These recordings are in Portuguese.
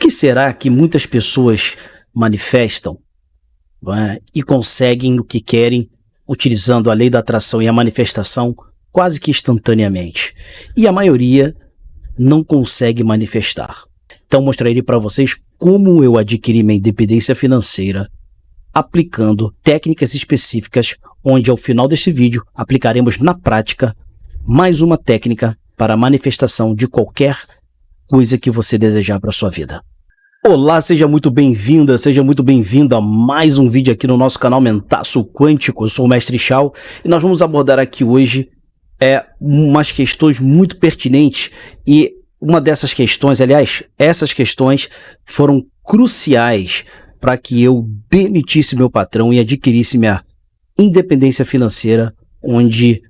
que será que muitas pessoas manifestam, não é, e conseguem o que querem utilizando a lei da atração e a manifestação quase que instantaneamente? E a maioria não consegue manifestar. Então mostrarei para vocês como eu adquiri minha independência financeira aplicando técnicas específicas, onde ao final deste vídeo aplicaremos na prática mais uma técnica para a manifestação de qualquer coisa que você desejar para a sua vida. Olá, seja muito bem-vinda, seja muito bem-vindo a mais um vídeo aqui no nosso canal Mentaço Quântico. Eu sou o Mestre Shao e nós vamos abordar aqui hoje umas questões muito pertinentes, e uma dessas questões, aliás, essas questões foram cruciais para que eu demitisse meu patrão e adquirisse minha independência financeira, onde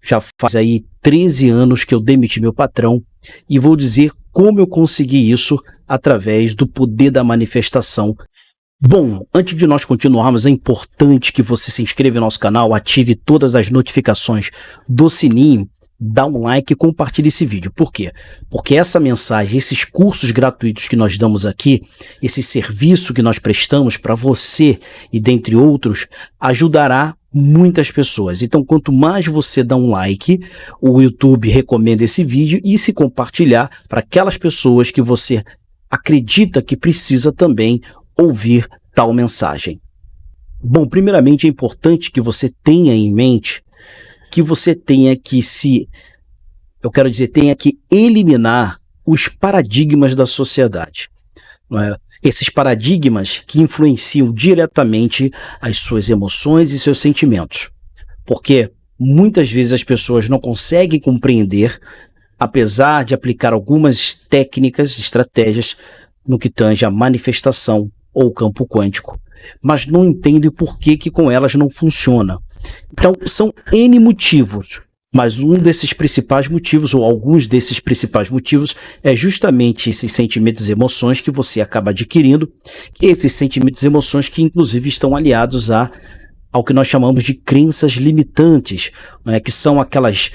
já faz aí 13 anos que eu demiti meu patrão, e vou dizer como eu consegui isso através do poder da manifestação. Bom, antes de nós continuarmos, é importante que você se inscreva no nosso canal, ative todas as notificações do sininho, dá um like e compartilhe esse vídeo. Por quê? Porque essa mensagem, esses cursos gratuitos que nós damos aqui, esse serviço que nós prestamos para você e dentre outros, ajudará muitas pessoas. Então, quanto mais você dá um like, o YouTube recomenda esse vídeo, e se compartilhar para aquelas pessoas que você acredita que precisa também ouvir tal mensagem. Bom, primeiramente é importante que você tenha em mente que você tenha que tenha que eliminar os paradigmas da sociedade, não é? Esses paradigmas que influenciam diretamente as suas emoções e seus sentimentos, porque muitas vezes as pessoas não conseguem compreender, apesar de aplicar algumas técnicas, estratégias no que tange a manifestação ou campo quântico, mas não entendem por que com elas não funciona. Então, são N motivos, mas um desses principais motivos, ou alguns desses principais motivos, é justamente esses sentimentos e emoções que você acaba adquirindo, esses sentimentos e emoções que inclusive estão aliados ao que nós chamamos de crenças limitantes, né, que são aquelas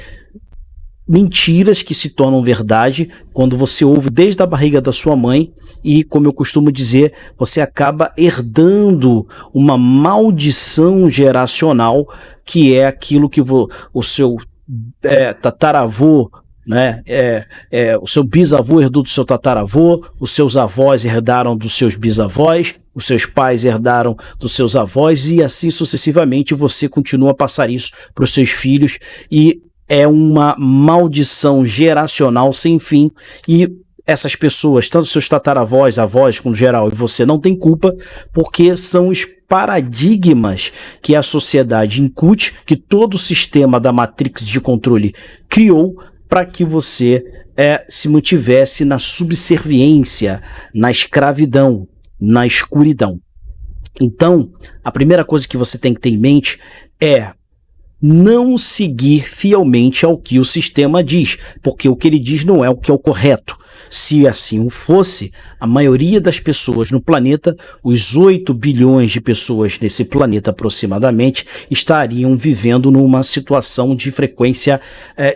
mentiras que se tornam verdade quando você ouve desde a barriga da sua mãe, e, como eu costumo dizer, você acaba herdando uma maldição geracional, que é aquilo que o seu tataravô, né, o seu bisavô herdou do seu tataravô, os seus avós herdaram dos seus bisavós, os seus pais herdaram dos seus avós, e assim sucessivamente você continua a passar isso para os seus filhos, e é uma maldição geracional sem fim. E essas pessoas, tanto seus tataravós, avós, como geral, e você, não tem culpa, porque são os paradigmas que a sociedade incute, que todo o sistema da Matrix de controle criou para que você se mantivesse na subserviência, na escravidão, na escuridão. Então, a primeira coisa que você tem que ter em mente é não seguir fielmente ao que o sistema diz, porque o que ele diz não é o que é o correto. Se assim o fosse, a maioria das pessoas no planeta, os 8 bilhões de pessoas nesse planeta aproximadamente, estariam vivendo numa situação de frequência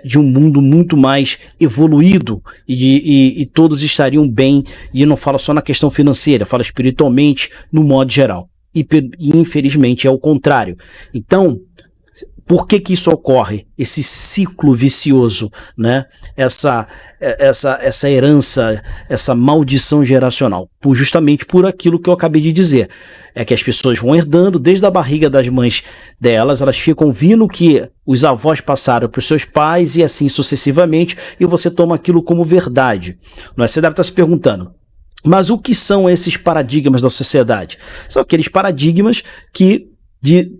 de um mundo muito mais evoluído, e todos estariam bem, e não falo só na questão financeira, falo espiritualmente, no modo geral. E infelizmente é o contrário. Então, por que isso ocorre? Esse ciclo vicioso, né? Essa herança, essa maldição geracional, justamente por aquilo que eu acabei de dizer. É que as pessoas vão herdando desde a barriga das mães delas, elas ficam ouvindo que os avós passaram para os seus pais, e assim sucessivamente, e você toma aquilo como verdade. Você deve estar se perguntando, mas o que são esses paradigmas da sociedade? São aqueles paradigmas que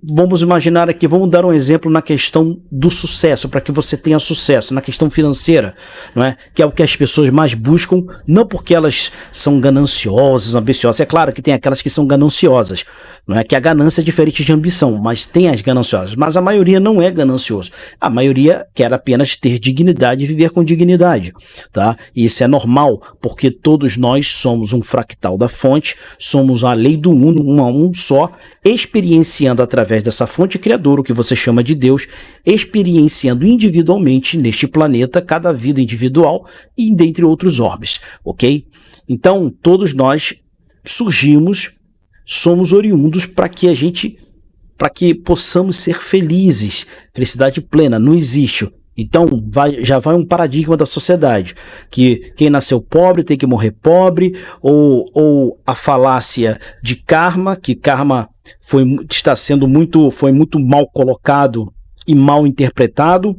vamos imaginar aqui, vamos dar um exemplo na questão do sucesso, para que você tenha sucesso, na questão financeira, não é? Que é o que as pessoas mais buscam, não porque elas são gananciosas, ambiciosas. É claro que tem aquelas que são gananciosas, não é? Que a ganância é diferente de ambição, mas tem as gananciosas, mas a maioria não é ganancioso. A maioria quer apenas ter dignidade e viver com dignidade, tá? E isso é normal, porque todos nós somos um fractal da fonte, somos a lei do um só, experienciando através dessa fonte criadora, o que você chama de Deus, experienciando individualmente neste planeta, cada vida individual e dentre outros orbes, ok? Então, todos nós surgimos, somos oriundos para que possamos ser felizes, felicidade plena, não existe. Então, já vai um paradigma da sociedade, que quem nasceu pobre tem que morrer pobre, ou a falácia de karma, que karma foi muito mal colocado e mal interpretado,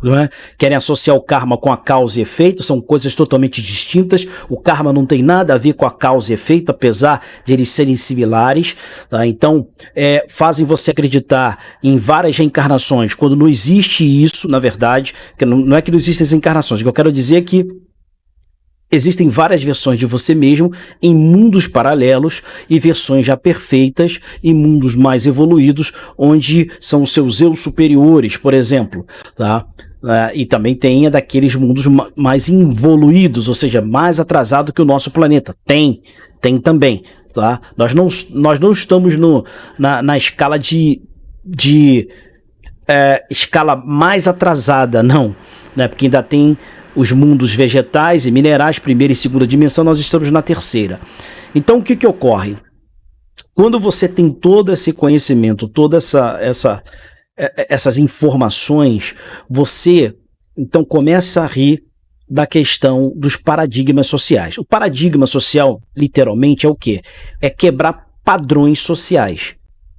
não é? Querem associar o karma com a causa e efeito, são coisas totalmente distintas. O karma não tem nada a ver com a causa e efeito, apesar de eles serem similares, tá? Então, fazem você acreditar em várias reencarnações, quando não existe isso, na verdade, que não é que não existem as encarnações, o que eu quero dizer é que existem várias versões de você mesmo em mundos paralelos e versões já perfeitas em mundos mais evoluídos, onde são os seus eu superiores, por exemplo, tá? E também tem daqueles mundos mais evoluídos, ou seja, mais atrasado que o nosso planeta. Tem também, tá? Nós não estamos na escala de escala mais atrasada, não, né? Porque ainda tem os mundos vegetais e minerais, primeira e segunda dimensão, nós estamos na terceira. Então, o que ocorre? Quando você tem todo esse conhecimento, todas essas informações, você, então, começa a rir da questão dos paradigmas sociais. O paradigma social, literalmente, é o quê? É quebrar padrões sociais.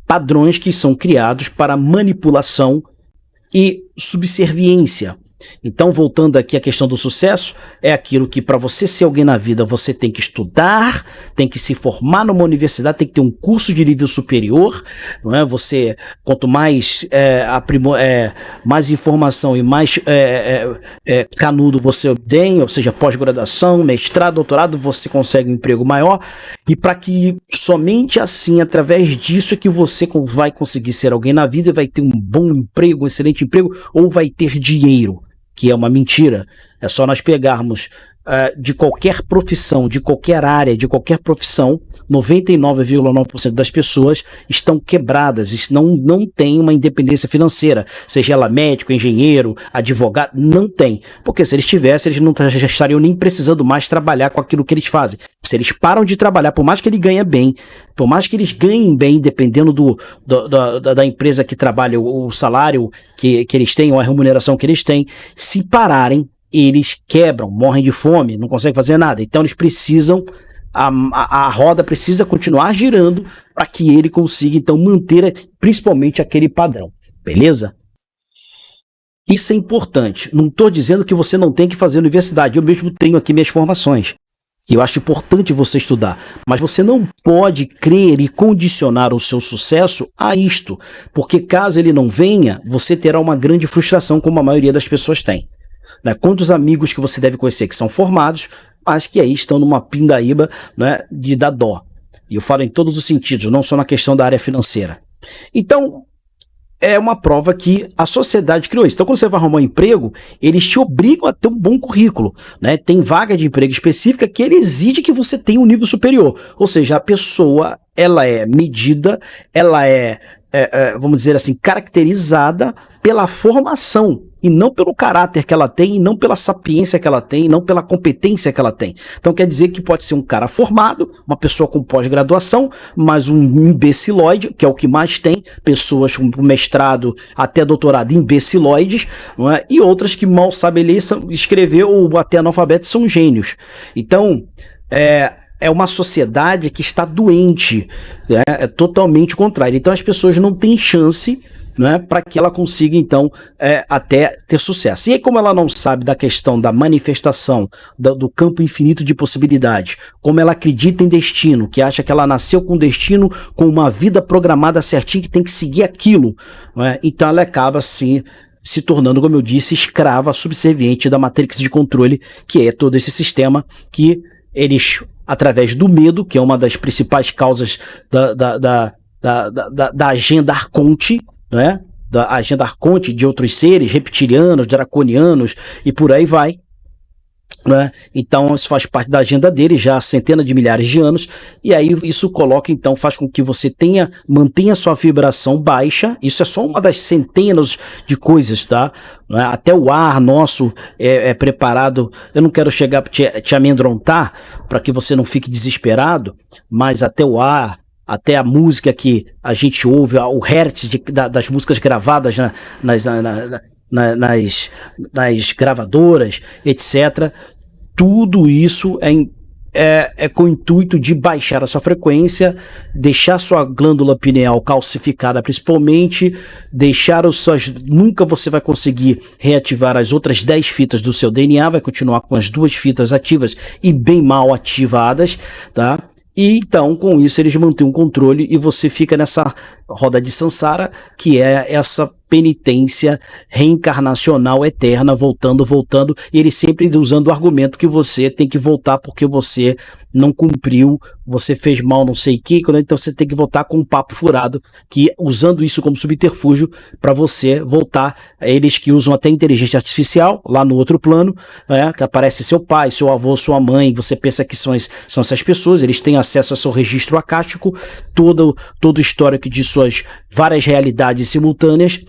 Padrões que são criados para manipulação e subserviência. Então, voltando aqui à questão do sucesso, é aquilo que para você ser alguém na vida, você tem que estudar, tem que se formar numa universidade, tem que ter um curso de nível superior, não é? Você, quanto mais mais informação e mais canudo você obtém, ou seja, pós-graduação, mestrado, doutorado, você consegue um emprego maior, e para que somente assim, através disso, é que você vai conseguir ser alguém na vida e vai ter um bom emprego, um excelente emprego, ou vai ter dinheiro, que é uma mentira. É só nós pegarmos de qualquer profissão, de qualquer área, de qualquer profissão, 99,9% das pessoas estão quebradas, não tem uma independência financeira, seja ela médico, engenheiro, advogado, não tem. Porque se eles tivessem, eles não já estariam nem precisando mais trabalhar com aquilo que eles fazem. Se eles param de trabalhar, por mais que ele ganhe bem, por mais que eles ganhem bem, dependendo da empresa que trabalha, o salário que eles têm, ou a remuneração que eles têm, se pararem, eles quebram, morrem de fome, não conseguem fazer nada. Então eles precisam, a roda precisa continuar girando para que ele consiga então manter principalmente aquele padrão, beleza? Isso é importante. Não estou dizendo que você não tem que fazer universidade, eu mesmo tenho aqui minhas formações. Eu acho importante você estudar, mas você não pode crer e condicionar o seu sucesso a isto, porque caso ele não venha, você terá uma grande frustração, como a maioria das pessoas tem. Né? Quantos amigos que você deve conhecer que são formados, mas que aí estão numa pindaíba, né, de dar dó. E eu falo em todos os sentidos, não só na questão da área financeira. Então, é uma prova que a sociedade criou isso. Então, quando você vai arrumar um emprego, eles te obrigam a ter um bom currículo, né? Tem vaga de emprego específica que ele exige que você tenha um nível superior. Ou seja, a pessoa, ela é medida, ela vamos dizer assim, caracterizada pela formação, e não pelo caráter que ela tem, e não pela sapiência que ela tem, e não pela competência que ela tem. Então quer dizer que pode ser um cara formado, uma pessoa com pós-graduação, mas um imbecilóide, que é o que mais tem, pessoas com mestrado até doutorado imbecilóides, não é? E outras que mal sabem ler, escrever, ou até analfabetos, são gênios. Então, é uma sociedade que está doente, né? É totalmente contrário. Então as pessoas não têm chance, né, para que ela consiga então até ter sucesso. E aí, como ela não sabe da questão da manifestação do campo infinito de possibilidades, como ela acredita em destino, que acha que ela nasceu com destino, com uma vida programada certinho, que tem que seguir aquilo, né, então ela acaba assim se tornando, como eu disse, escrava subserviente da Matrix de controle, que é todo esse sistema que eles, através do medo, que é uma das principais causas da agenda Arconte, né? Da agenda Arconte de outros seres, reptilianos, draconianos e por aí vai, né? Então isso faz parte da agenda dele já há centenas de milhares de anos, e aí isso coloca, então, faz com que você mantenha sua vibração baixa. Isso é só uma das centenas de coisas, tá? Né? Até o ar nosso é preparado. Eu não quero chegar para te amedrontar para que você não fique desesperado, mas até o ar, até a música que a gente ouve, o hertz das músicas gravadas nas gravadoras, etc. Tudo isso é com o intuito de baixar a sua frequência, deixar sua glândula pineal calcificada, principalmente, nunca você vai conseguir reativar as outras 10 fitas do seu DNA, vai continuar com as 2 fitas ativas e bem mal ativadas, tá? E então, com isso, eles mantêm um controle e você fica nessa roda de Sansara, que é essa penitência reencarnacional eterna, voltando, e ele sempre usando o argumento que você tem que voltar porque você não cumpriu, você fez mal não sei o que, então você tem que voltar com um papo furado, que usando isso como subterfúgio para você voltar. Eles que usam até inteligência artificial lá no outro plano, que aparece seu pai, seu avô, sua mãe, você pensa que são essas pessoas, eles têm acesso ao seu registro acástico, todo o histórico de suas várias realidades simultâneas,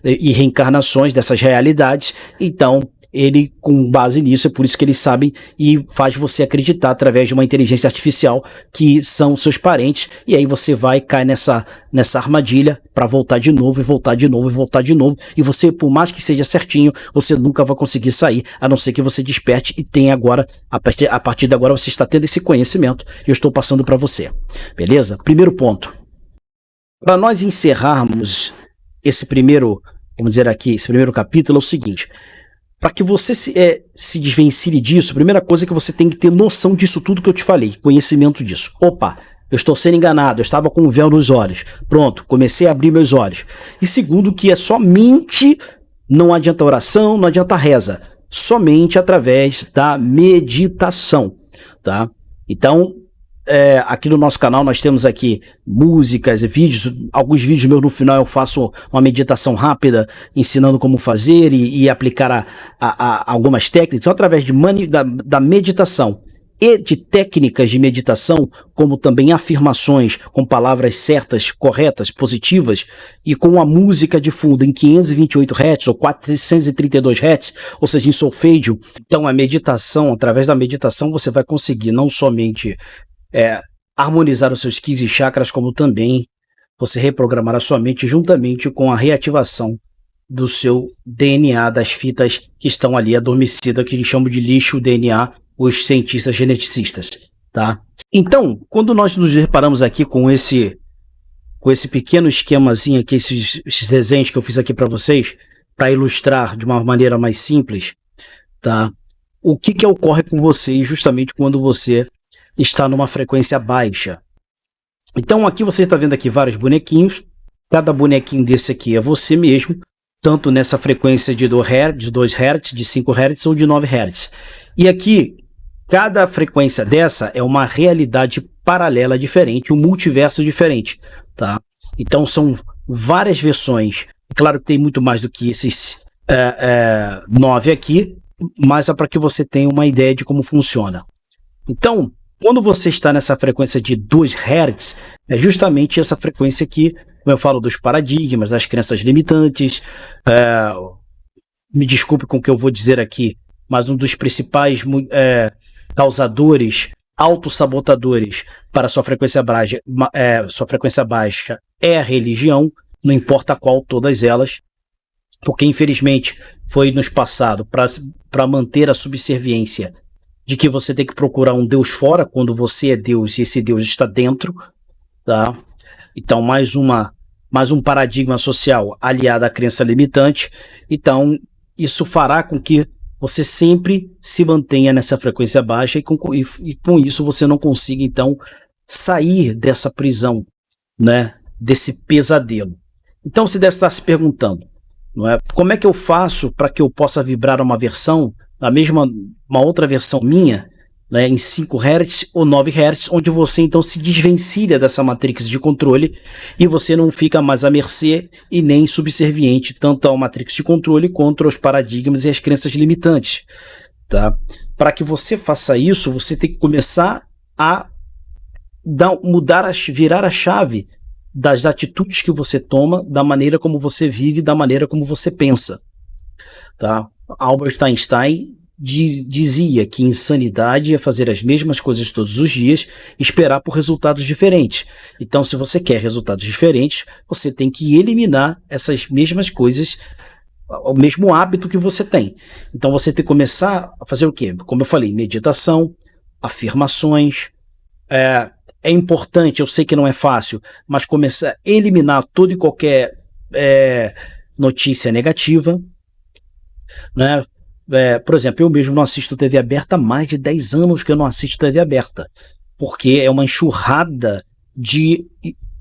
e reencarnações dessas realidades. Então ele, com base nisso, é por isso que eles sabem e faz você acreditar através de uma inteligência artificial que são seus parentes, e aí você cai nessa armadilha para voltar de novo, e você, por mais que seja certinho, você nunca vai conseguir sair, a não ser que você desperte e tenha agora, a partir de agora você está tendo esse conhecimento, e eu estou passando para você, beleza? Primeiro ponto. Para nós encerrarmos esse primeiro capítulo, é o seguinte: para que você se desvencilhe disso, a primeira coisa é que você tem que ter noção disso tudo que eu te falei, conhecimento disso. Opa, eu estou sendo enganado, eu estava com um véu nos olhos. Pronto, comecei a abrir meus olhos. E segundo, que é somente, não adianta oração, não adianta reza, somente através da meditação, tá? Então, aqui no nosso canal nós temos aqui músicas e vídeos, alguns vídeos meus no final eu faço uma meditação rápida ensinando como fazer e aplicar algumas técnicas. Então, através da meditação e de técnicas de meditação, como também afirmações com palavras certas, corretas, positivas, e com a música de fundo em 528 Hz ou 432 Hz, ou seja, em solfégio. Então, através da meditação você vai conseguir não somente harmonizar os seus 15 chakras, como também você reprogramar a sua mente juntamente com a reativação do seu DNA, das fitas que estão ali adormecidas, que eles chamam de lixo DNA, os cientistas geneticistas, tá? Então, quando nós nos reparamos aqui com esse pequeno esquemazinho aqui, esses desenhos que eu fiz aqui para vocês, para ilustrar de uma maneira mais simples, tá? O que ocorre com você justamente quando você está numa frequência baixa. Então aqui você está vendo aqui vários bonequinhos, cada bonequinho desse aqui é você mesmo, tanto nessa frequência de 2 Hz, de 5 Hz ou de 9 Hz. E aqui, cada frequência dessa é uma realidade paralela diferente, um multiverso diferente, tá? Então são várias versões, claro que tem muito mais do que esses 9 aqui, mas é para que você tenha uma ideia de como funciona. Então, quando você está nessa frequência de 2 Hz, é justamente essa frequência que eu falo dos paradigmas, das crenças limitantes. Me desculpe com o que eu vou dizer aqui, mas um dos principais causadores, autossabotadores para sua frequência baixa é a religião, não importa qual, todas elas, porque infelizmente foi nos passado para manter a subserviência de que você tem que procurar um Deus fora quando você é Deus e esse Deus está dentro, tá? Então, mais um paradigma social aliado à crença limitante. Então, isso fará com que você sempre se mantenha nessa frequência baixa e com isso você não consiga, então, sair dessa prisão, né? Desse pesadelo. Então, você deve estar se perguntando, não é? Como é que eu faço para que eu possa vibrar uma outra versão minha, né, em 5 Hz ou 9 Hz, onde você então se desvencilha dessa matrix de controle e você não fica mais à mercê e nem subserviente tanto à matrix de controle quanto aos paradigmas e às crenças limitantes. tá? Para que você faça isso, você tem que começar a virar a chave das atitudes que você toma, da maneira como você vive, da maneira como você pensa, tá? Albert Einstein dizia que insanidade é fazer as mesmas coisas todos os dias e esperar por resultados diferentes. Então, se você quer resultados diferentes, você tem que eliminar essas mesmas coisas, o mesmo hábito que você tem. Então, você tem que começar a fazer o quê? Como eu falei, meditação, afirmações. É importante, eu sei que não é fácil, mas começar a eliminar toda e qualquer notícia negativa, né? Por exemplo, eu mesmo não assisto TV aberta há mais de 10 anos que eu não assisto TV aberta, porque é uma enxurrada de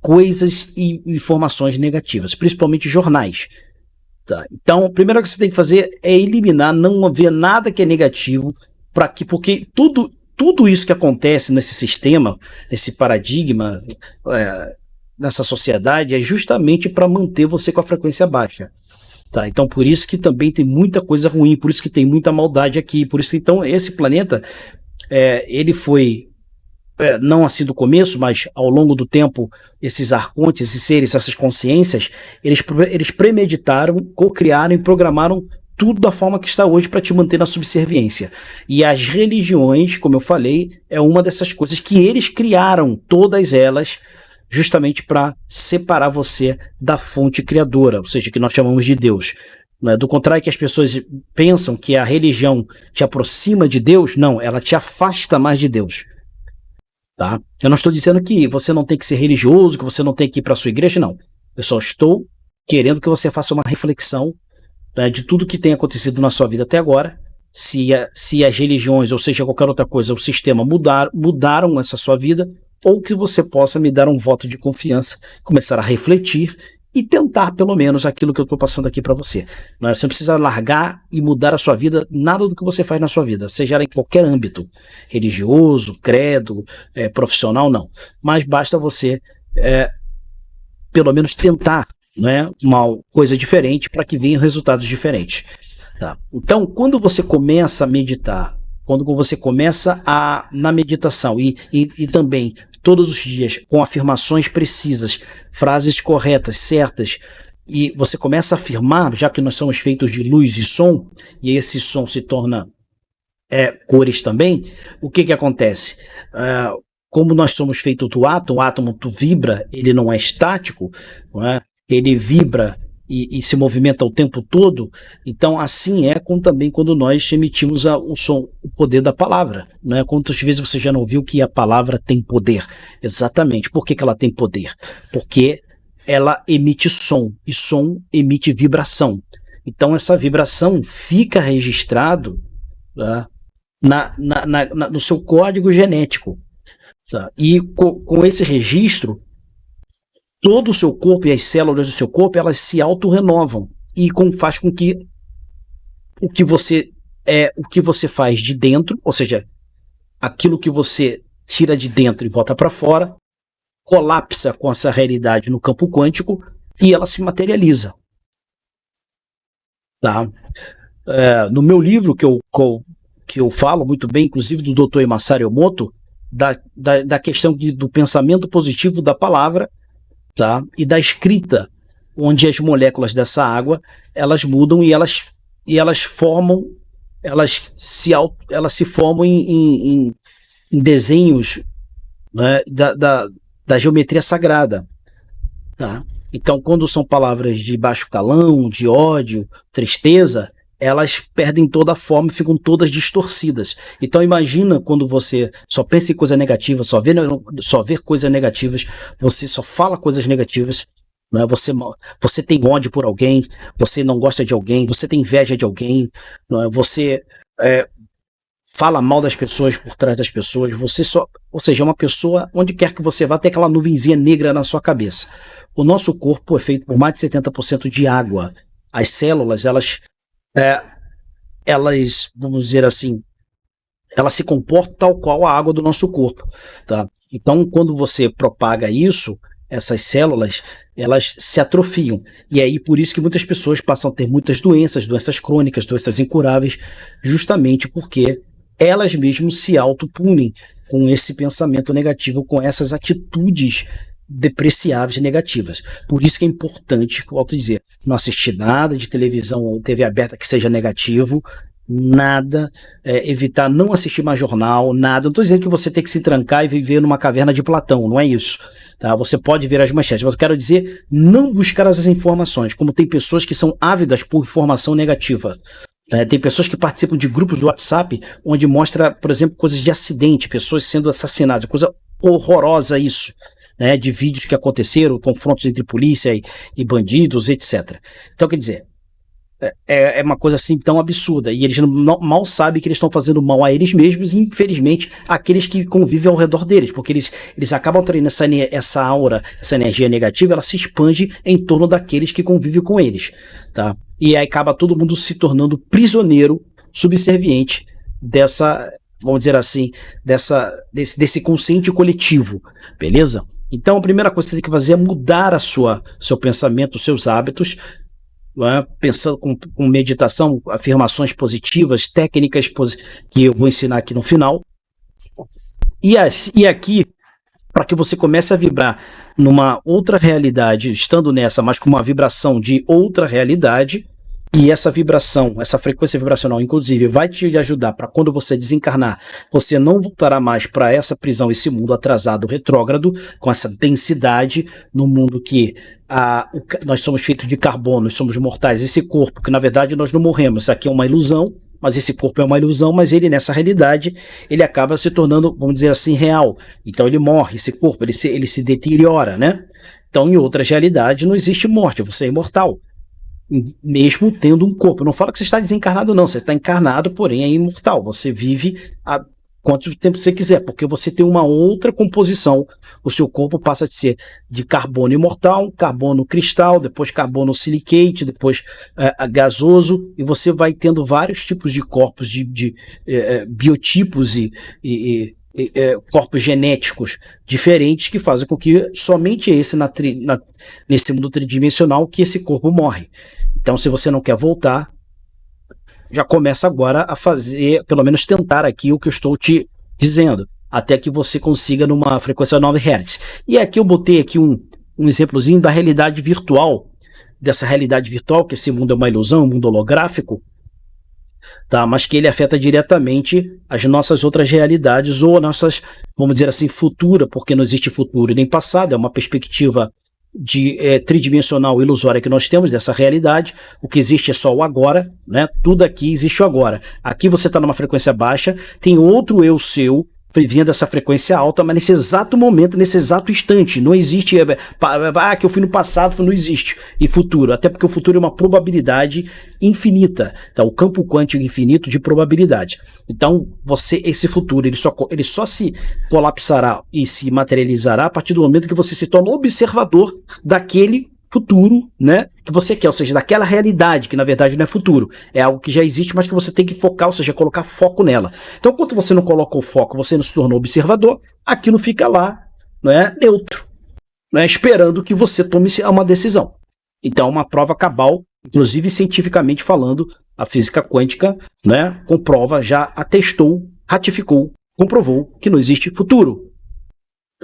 coisas e informações negativas, principalmente jornais. Tá? Então, a primeira coisa que você tem que fazer é eliminar, não ver nada que é negativo, porque tudo isso que acontece nesse sistema, nesse paradigma, nessa sociedade, é justamente para manter você com a frequência baixa. Tá, então por isso que também tem muita coisa ruim, por isso que tem muita maldade aqui, por isso que então esse planeta, ele foi, não assim do começo, mas ao longo do tempo, esses arcontes, esses seres, essas consciências, eles premeditaram, co-criaram e programaram tudo da forma que está hoje para te manter na subserviência. E as religiões, como eu falei, é uma dessas coisas que eles criaram, todas elas, justamente para separar você da fonte criadora, ou seja, que nós chamamos de Deus. Do contrário que as pessoas pensam que a religião te aproxima de Deus, não, ela te afasta mais de Deus. Tá? Eu não estou dizendo que você não tem que ser religioso, que você não tem que ir para a sua igreja, não. Eu só estou querendo que você faça uma reflexão, né, de tudo que tem acontecido na sua vida até agora, se as religiões, ou seja, qualquer outra coisa, o sistema mudaram essa sua vida, ou que você possa me dar um voto de confiança, começar a refletir e tentar pelo menos aquilo que eu estou passando aqui para você. Você não precisa largar e mudar a sua vida, nada do que você faz na sua vida, seja em qualquer âmbito, religioso, credo, profissional, não. Mas basta você pelo menos tentar, né, uma coisa diferente para que venham resultados diferentes. Tá? Então, quando você começa a meditar, quando você começa na meditação e também todos os dias com afirmações precisas, frases corretas, certas, e você começa a afirmar, já que nós somos feitos de luz e som, e esse som se torna cores também, o que acontece? Como nós somos feitos do átomo, o átomo vibra, ele não é estático, não é? Ele vibra e se movimenta o tempo todo, então assim também quando nós emitimos o som, o poder da palavra, né? Quantas vezes você já não ouviu que a palavra tem poder? Exatamente. Por que ela tem poder? Porque ela emite som, e som emite vibração. Então essa vibração fica registrado, tá, no seu código genético. Tá? E com esse registro, todo o seu corpo e as células do seu corpo, elas se autorrenovam e faz com que o que você faz de dentro, ou seja, aquilo que você tira de dentro e bota para fora, colapsa com essa realidade no campo quântico e ela se materializa. Tá? No meu livro, que eu falo muito bem, inclusive do Dr. Masaru Emoto, da questão do pensamento positivo da palavra, tá? E da escrita, onde as moléculas dessa água, elas mudam e elas formam, elas se formam em desenhos, né, da geometria sagrada. Tá? Então, quando são palavras de baixo calão, de ódio, tristeza, elas perdem toda a forma e ficam todas distorcidas. Então imagina quando você só pensa em coisa negativa, só vê coisas negativas, você só fala coisas negativas, né? Você tem ódio por alguém, você não gosta de alguém, você tem inveja de alguém, né? Você fala mal das pessoas por trás das pessoas, ou seja, uma pessoa, onde quer que você vá, tem aquela nuvenzinha negra na sua cabeça. O nosso corpo é feito por mais de 70% de água. As células, elas, vamos dizer assim, elas se comportam tal qual a água do nosso corpo, tá? Então, quando você propaga isso, essas células, elas se atrofiam. E aí por isso que muitas pessoas passam a ter muitas doenças crônicas, doenças incuráveis, justamente porque elas mesmas se autopunem com esse pensamento negativo, com essas atitudes depreciáveis e negativas. Por isso que é importante, volto a dizer, não assistir nada de televisão ou TV aberta que seja negativo, nada, evitar não assistir mais jornal, nada. Não estou dizendo que você tem que se trancar e viver numa caverna de Platão, não é isso. Tá? Você pode ver as manchetes, mas eu quero dizer, não buscar essas informações, como tem pessoas que são ávidas por informação negativa. Tem pessoas que participam de grupos do WhatsApp onde mostra, por exemplo, coisas de acidente, pessoas sendo assassinadas, coisa horrorosa isso, né, de vídeos que aconteceram, confrontos entre polícia e bandidos, etc. Então, quer dizer, é uma coisa assim tão absurda, e eles mal sabem que eles estão fazendo mal a eles mesmos e, infelizmente, àqueles que convivem ao redor deles, porque eles acabam traindo essa aura, essa energia negativa, ela se expande em torno daqueles que convivem com eles, tá? E aí acaba todo mundo se tornando prisioneiro, subserviente dessa, vamos dizer assim, desse consciente coletivo, beleza? Então a primeira coisa que você tem que fazer é mudar seu pensamento, os seus hábitos, pensando com meditação, afirmações positivas, técnicas que eu vou ensinar aqui no final. E aqui, para que você comece a vibrar numa outra realidade, estando nessa, mas com uma vibração de outra realidade, e essa vibração, essa frequência vibracional, inclusive, vai te ajudar para quando você desencarnar, você não voltará mais para essa prisão, esse mundo atrasado, retrógrado, com essa densidade no mundo que nós somos feitos de carbono, nós somos mortais. Esse corpo, que na verdade nós não morremos, isso aqui é uma ilusão, mas esse corpo é uma ilusão, mas ele nessa realidade, ele acaba se tornando, vamos dizer assim, real. Então ele morre, esse corpo, ele se deteriora, né? Então em outras realidades não existe morte, você é imortal. Mesmo tendo um corpo. Eu não falo que você está desencarnado, não. Você está encarnado, porém é imortal. Você vive há quanto tempo você quiser, porque você tem uma outra composição. O seu corpo passa a ser de carbono imortal, carbono cristal, depois carbono silicate, depois gasoso, e você vai tendo vários tipos de corpos, de biotipos e corpos genéticos diferentes que fazem com que somente nesse mundo tridimensional que esse corpo morre. Então, se você não quer voltar, já começa agora a fazer, pelo menos tentar aqui o que eu estou te dizendo, até que você consiga numa frequência 9 Hz. E aqui eu botei aqui um exemplozinho da realidade virtual, dessa realidade virtual, que esse mundo é uma ilusão, um mundo holográfico, tá? Mas que ele afeta diretamente as nossas outras realidades, ou nossas, vamos dizer assim, futura, porque não existe futuro e nem passado, é uma perspectiva tridimensional ilusória que nós temos dessa realidade. O que existe é só o agora, né? Tudo aqui existe o agora. Aqui você está numa frequência baixa, tem outro eu seu vindo dessa frequência alta, mas nesse exato momento, nesse exato instante, não existe que eu fui no passado, não existe, e futuro, até porque o futuro é uma probabilidade infinita, tá? O campo quântico infinito de probabilidade. Então, esse futuro, ele só se colapsará e se materializará a partir do momento que você se torna observador daquele futuro, né, que você quer, ou seja, daquela realidade que na verdade não é futuro, é algo que já existe, mas que você tem que focar, ou seja, colocar foco nela. Então, quando você não coloca o foco, você não se tornou observador, aquilo fica lá, né, neutro, né, esperando que você tome uma decisão. Então, uma prova cabal, inclusive cientificamente falando, a física quântica, né, comprova, já atestou, ratificou, comprovou que não existe futuro.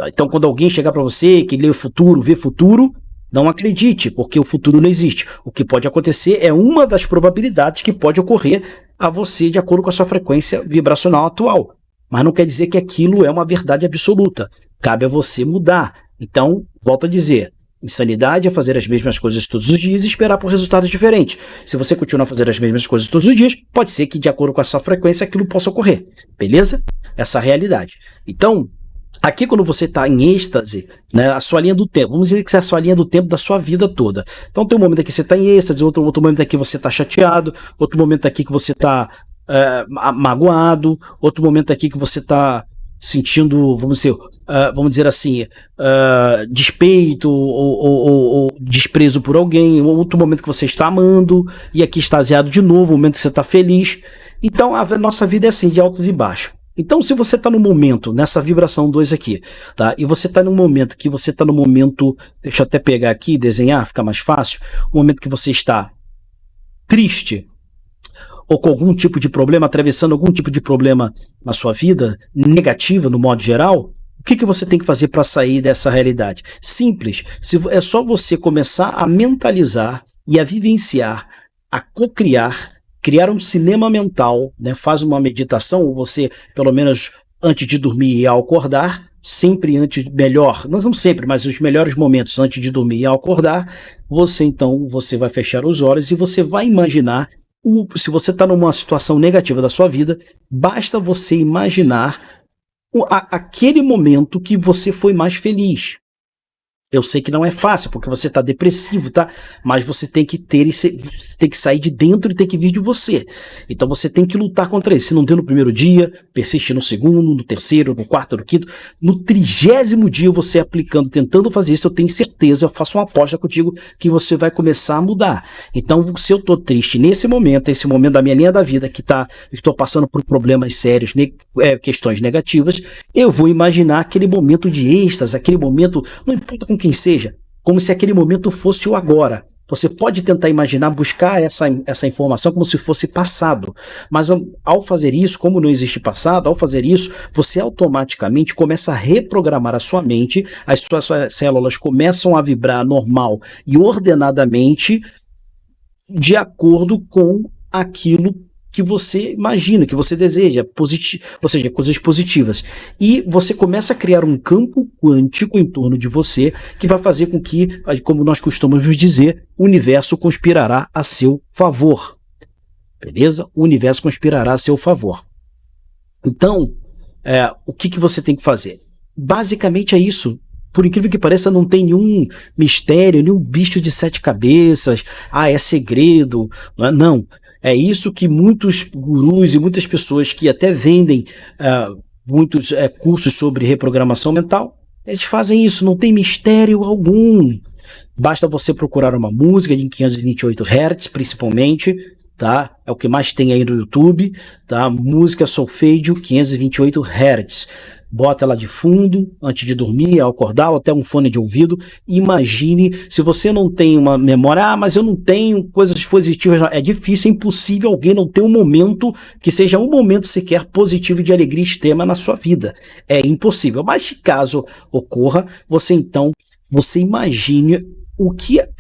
Então, quando alguém chegar para você que lê o futuro, vê futuro, não acredite, porque o futuro não existe. O que pode acontecer é uma das probabilidades que pode ocorrer a você de acordo com a sua frequência vibracional atual. Mas não quer dizer que aquilo é uma verdade absoluta. Cabe a você mudar. Então, volto a dizer, insanidade é fazer as mesmas coisas todos os dias e esperar por resultados diferentes. Se você continuar a fazer as mesmas coisas todos os dias, pode ser que de acordo com a sua frequência aquilo possa ocorrer. Beleza? Essa é a realidade. Então, aqui quando você está em êxtase, né, a sua linha do tempo, vamos dizer que é a sua linha do tempo da sua vida toda. Então tem um momento aqui que você está em êxtase, outro momento aqui que você está chateado, outro momento aqui que você está magoado, outro momento aqui que você está sentindo, vamos dizer assim, despeito ou desprezo por alguém, outro momento que você está amando, e aqui extasiado de novo, o momento que você está feliz. Então a nossa vida é assim, de altos e baixos. Então, se você está no momento, nessa vibração 2 aqui, tá? E você está no momento deixa eu até pegar aqui, desenhar, fica mais fácil, o momento que você está triste, ou com algum tipo de problema, atravessando algum tipo de problema na sua vida, negativa no modo geral, o que você tem que fazer para sair dessa realidade? Simples, é só você começar a mentalizar e a vivenciar, a cocriar, criar um cinema mental, né? Faz uma meditação, ou você, pelo menos antes de dormir e ao acordar, sempre antes, melhor, não sempre, mas os melhores momentos antes de dormir e ao acordar, você vai fechar os olhos e você vai imaginar, se você está numa situação negativa da sua vida, basta você imaginar aquele momento que você foi mais feliz. Eu sei que não é fácil, porque você está depressivo, tá? Mas você tem que tem que sair de dentro e tem que vir de você. Então você tem que lutar contra isso. Se não deu no primeiro dia, persiste no segundo, no terceiro, no quarto, no quinto. No 30º dia você aplicando, tentando fazer isso, eu tenho certeza, eu faço uma aposta contigo que você vai começar a mudar. Então, se eu estou triste nesse momento, esse momento da minha linha da vida, que estou passando por problemas sérios, questões negativas, eu vou imaginar aquele momento de êxtase, aquele momento, não importa com quem seja, como se aquele momento fosse o agora. Você pode tentar imaginar, buscar essa informação como se fosse passado, mas ao fazer isso, como não existe passado, ao fazer isso, você automaticamente começa a reprogramar a sua mente, as suas células começam a vibrar normal e ordenadamente de acordo com aquilo que você imagina, que você deseja, ou seja, coisas positivas. E você começa a criar um campo quântico em torno de você que vai fazer com que, como nós costumamos dizer, o universo conspirará a seu favor. Beleza? O universo conspirará a seu favor. Então, o que você tem que fazer? Basicamente é isso. Por incrível que pareça, não tem nenhum mistério, nenhum bicho de 7 cabeças, é segredo, não. É isso que muitos gurus e muitas pessoas que até vendem muitos cursos sobre reprogramação mental, eles fazem isso, não tem mistério algum. Basta você procurar uma música de 528 Hz, principalmente, tá? É o que mais tem aí no YouTube, tá? Música solfedio 528 Hz. Bota ela de fundo, antes de dormir, ao acordar, ou até um fone de ouvido. Imagine, se você não tem uma memória, mas eu não tenho coisas positivas, é difícil, é impossível alguém não ter um momento que seja um momento sequer positivo de alegria extrema na sua vida. É impossível, mas caso ocorra, você imagine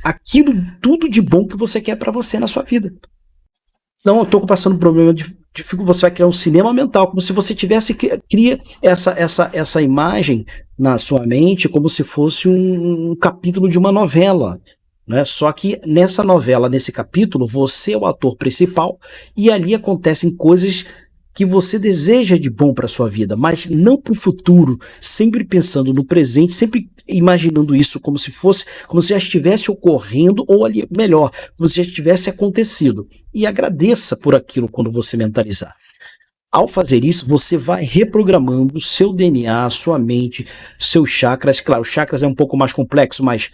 aquilo tudo de bom que você quer para você na sua vida. Então, eu estou passando um problema você vai criar um cinema mental, como se você cria essa imagem na sua mente como se fosse um capítulo de uma novela, né? Só que nessa novela, nesse capítulo, você é o ator principal e ali acontecem coisas que você deseja de bom para sua vida, mas não para o futuro, sempre pensando no presente, sempre imaginando isso como se já estivesse ocorrendo, ou ali, melhor, como se já tivesse acontecido. E agradeça por aquilo quando você mentalizar. Ao fazer isso, você vai reprogramando o seu DNA, sua mente, seus chakras. Claro, os chakras é um pouco mais complexo, mas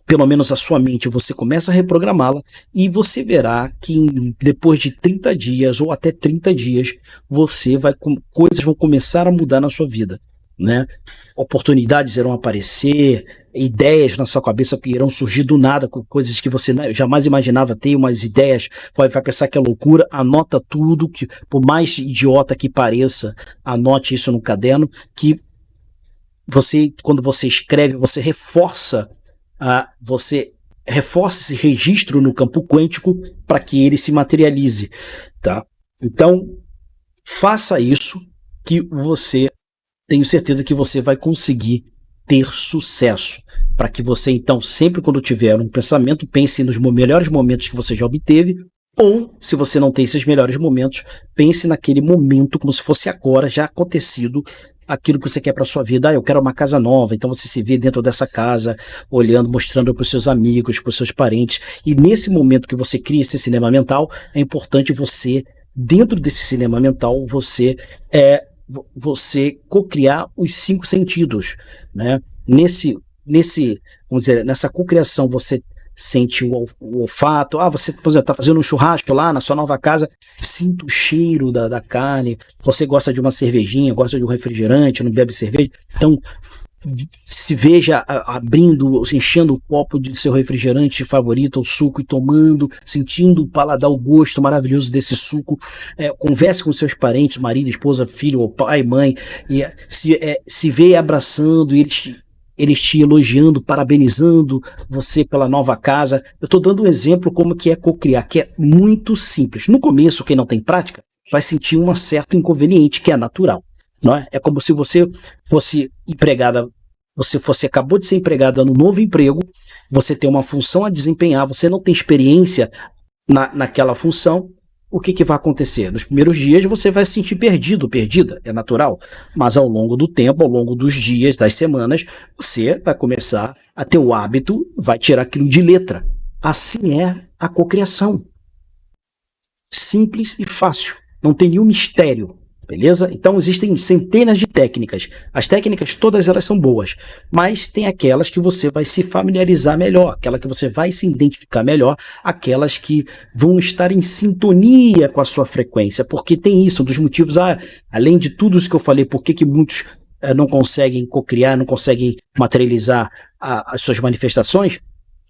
pelo menos a sua mente, você começa a reprogramá-la e você verá que depois de 30 dias ou até 30 dias, coisas vão começar a mudar na sua vida, né? Oportunidades irão aparecer, ideias na sua cabeça que irão surgir do nada, com coisas que você jamais imaginava ter, umas ideias, vai pensar que é loucura, anota tudo, que por mais idiota que pareça, anote isso no caderno, que quando você escreve, você reforça esse registro no campo quântico para que ele se materialize, tá? Então, faça isso que tenho certeza que você vai conseguir ter sucesso, para que você então, sempre quando tiver um pensamento, pense nos melhores momentos que você já obteve, ou, se você não tem esses melhores momentos, pense naquele momento como se fosse agora, já acontecido, aquilo que você quer para sua vida. Eu quero uma casa nova, então você se vê dentro dessa casa, olhando, mostrando para os seus amigos, para os seus parentes, e nesse momento que você cria esse cinema mental, é importante dentro desse cinema mental, você cocriar os 5 sentidos, né? Vamos dizer, nessa cocriação, você sente o olfato. Você, por exemplo, está fazendo um churrasco lá na sua nova casa, sinta o cheiro da carne. Você gosta de uma cervejinha, gosta de um refrigerante, não bebe cerveja. Então, se veja abrindo, enchendo o copo de seu refrigerante favorito, ou suco, e tomando, sentindo o paladar, o gosto maravilhoso desse suco. Converse com seus parentes, marido, esposa, filho, ou pai, mãe, e se vê abraçando, e eles te elogiando, parabenizando você pela nova casa. Eu estou dando um exemplo como que é cocriar, que é muito simples. No começo, quem não tem prática vai sentir um certo inconveniente, que é natural. Não é? É como se você fosse empregada, acabou de ser empregada no novo emprego, você tem uma função a desempenhar, você não tem experiência naquela função. O que vai acontecer? Nos primeiros dias você vai se sentir perdido, perdida, é natural. Mas ao longo do tempo, ao longo dos dias, das semanas, você vai começar a ter o hábito, vai tirar aquilo de letra. Assim é a cocriação. Simples e fácil, não tem nenhum mistério. Beleza? Então existem centenas de técnicas. As técnicas todas elas são boas, mas tem aquelas que você vai se familiarizar melhor, aquela que você vai se identificar melhor, aquelas que vão estar em sintonia com a sua frequência, porque tem isso, um dos motivos, além de tudo isso que eu falei, por que muitos não conseguem cocriar, não conseguem materializar as suas manifestações,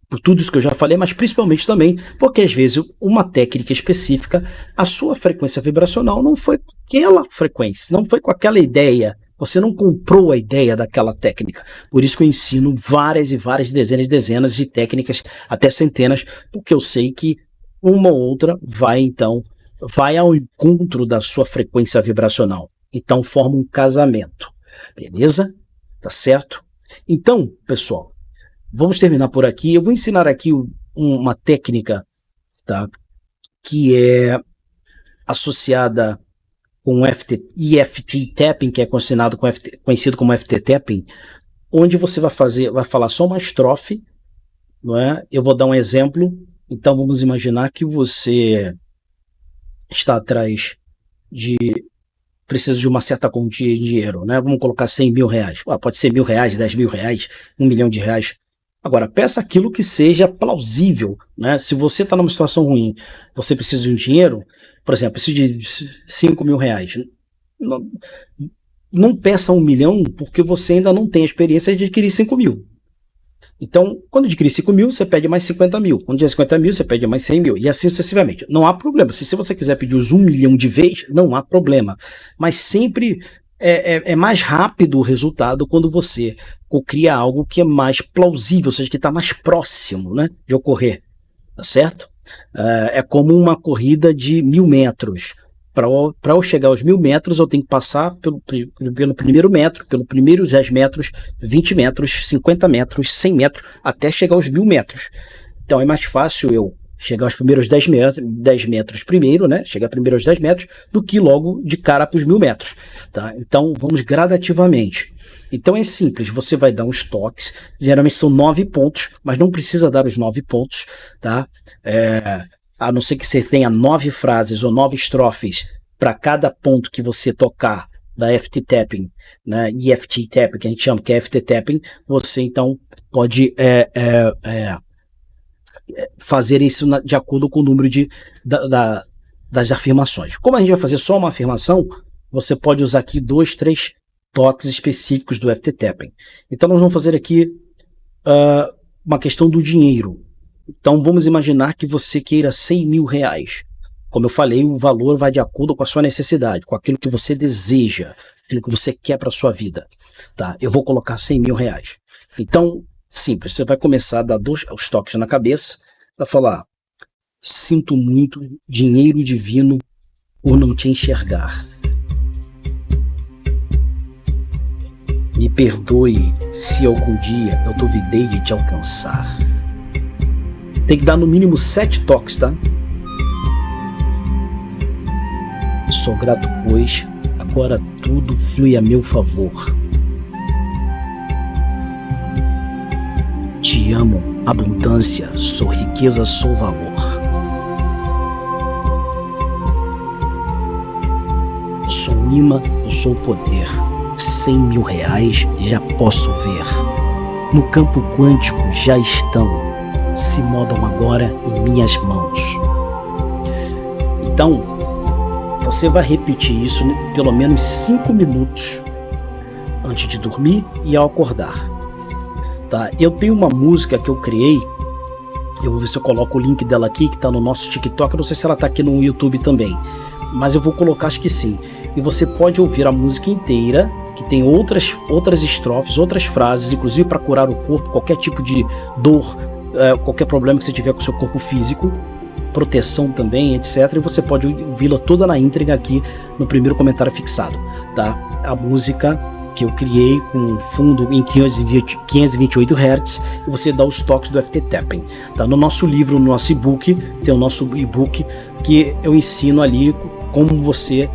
por tudo isso que eu já falei, mas principalmente também porque às vezes uma técnica específica, a sua frequência vibracional não foi com aquela frequência, não foi com aquela ideia, você não comprou a ideia daquela técnica. Por isso que eu ensino várias e várias dezenas de técnicas, até centenas, porque eu sei que uma ou outra vai ao encontro da sua frequência vibracional. Então forma um casamento, beleza? Tá certo? Então, pessoal, vamos terminar por aqui. Eu vou ensinar aqui uma técnica, tá, que é associada com o EFT Tapping, que é conhecido como EFT Tapping, onde você vai falar só uma estrofe, não é? Eu vou dar um exemplo. Então vamos imaginar que você está atrás precisa de uma certa quantia de dinheiro, né? Vamos colocar 100 mil reais. Pode ser R$1.000, 10 mil reais, R$1 milhão. Agora, peça aquilo que seja plausível, né? Se você está numa situação ruim, você precisa de um dinheiro, por exemplo, preciso de 5 mil reais. Não peça 1 milhão, porque você ainda não tem a experiência de adquirir 5 mil. Então, quando adquirir 5 mil, você pede mais 50 mil. Quando tiver 50 mil, você pede mais 100 mil. E assim sucessivamente. Não há problema. Se você quiser pedir os 1 milhão de vez, não há problema. Mas sempre é mais rápido o resultado quando você cria algo que é mais plausível, ou seja, que está mais próximo, né, de ocorrer. Tá certo? É como uma corrida de 1.000 metros. Para eu chegar aos 1.000 metros, eu tenho que passar pelo primeiro metro, pelo primeiro 10 metros, 20 metros, 50 metros, 100 metros, até chegar aos 1.000 metros. Então é mais fácil eu chegar aos primeiros 10 metros primeiro, né? Chegar primeiro aos 10 metros, do que logo de cara para os 1.000 metros. Tá? Então vamos gradativamente. Então é simples, você vai dar uns toques, geralmente são 9 pontos, mas não precisa dar os 9 pontos, tá? A não ser que você tenha 9 frases ou 9 estrofes para cada ponto que você tocar da EFT Tapping, né? EFT Tapping, que a gente chama que é EFT Tapping, você então pode fazer isso de acordo com o número das afirmações. Como a gente vai fazer só uma afirmação, você pode usar aqui 2, 3 toques específicos do EFT Tapping. Então nós vamos fazer aqui uma questão do dinheiro. Então vamos imaginar que você queira 100 mil reais. Como eu falei, o valor vai de acordo com a sua necessidade, com aquilo que você deseja, aquilo que você quer para a sua vida. Tá? Eu vou colocar 100 mil reais. Então, simples, você vai começar a dar os toques na cabeça, vai falar: sinto muito, dinheiro divino, por não te enxergar. Me perdoe se algum dia eu duvidei de te alcançar. Tem que dar no mínimo 7 toques, tá? Sou grato, pois agora tudo flui a meu favor. Te amo, abundância, sou riqueza, sou valor. Eu sou o imã, eu sou o poder. 100 mil reais já posso ver. No campo quântico já estão. se modam agora em minhas mãos. Então, você vai repetir isso pelo menos 5 minutos antes de dormir e ao acordar. Tá? Eu tenho uma música que eu criei, eu vou ver se eu coloco o link dela aqui, que está no nosso TikTok, eu não sei se ela está aqui no YouTube também, mas eu vou colocar, acho que sim. E você pode ouvir a música inteira, que tem outras estrofes, outras frases, inclusive para curar o corpo, qualquer tipo de dor, qualquer problema que você tiver com o seu corpo físico, proteção também, etc. E você pode ouvi-la toda na íntegra aqui no primeiro comentário fixado, tá? A música que eu criei com fundo em 528 Hz, e você dá os toques do FT Tapping, tá? No nosso livro, no nosso e-book, tem o nosso e-book que eu ensino ali como você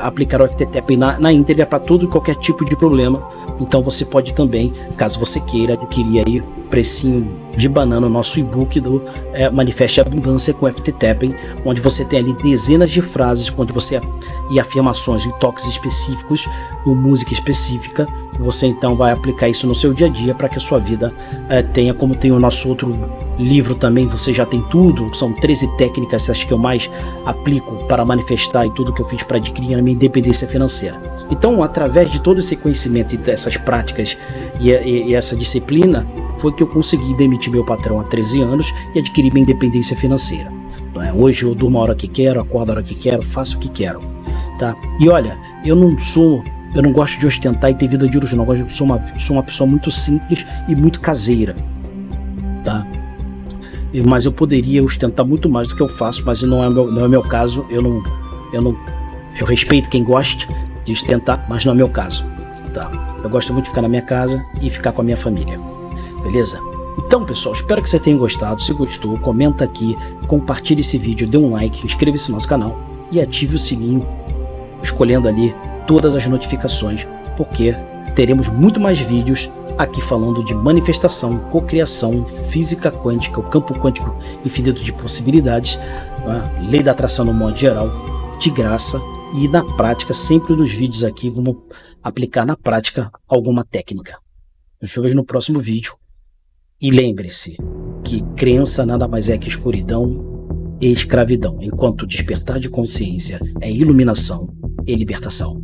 aplicar o FT Tapping na íntegra para todo e qualquer tipo de problema. Então você pode também, caso você queira, adquirir aí precinho de banana, o nosso e-book do Manifeste Abundância com FT Tapping, onde você tem ali dezenas de frases, onde você e afirmações e toques específicos, com música específica. Você então vai aplicar isso no seu dia a dia para que a sua vida tenha, como tem o nosso outro livro também, você já tem tudo, são 13 técnicas, acho que eu mais aplico para manifestar, e tudo que eu fiz para adquirir a minha independência financeira. Então, através de todo esse conhecimento e dessas práticas e essa disciplina, foi que eu consegui demitir meu patrão há 13 anos e adquirir minha independência financeira. Hoje eu durmo a hora que quero, acordo a hora que quero, faço o que quero, tá? E olha, eu não gosto de ostentar e ter vida de luxo, não. Eu sou uma pessoa muito simples e muito caseira, tá? Mas eu poderia ostentar muito mais do que eu faço, mas não é o meu caso. Eu respeito quem gosta de ostentar, mas não é o meu caso, tá? Eu gosto muito de ficar na minha casa e ficar com a minha família, beleza? Então, pessoal, espero que você tenha gostado. Se gostou, comenta aqui, compartilhe esse vídeo, dê um like, inscreva-se no nosso canal e ative o sininho, escolhendo ali todas as notificações, porque teremos muito mais vídeos aqui falando de manifestação, cocriação, física quântica, o campo quântico infinito de possibilidades, lei da atração no modo geral, de graça, e na prática, sempre nos vídeos aqui, vamos aplicar na prática alguma técnica. Nos vemos no próximo vídeo. E lembre-se que crença nada mais é que escuridão e escravidão, enquanto despertar de consciência é iluminação e libertação.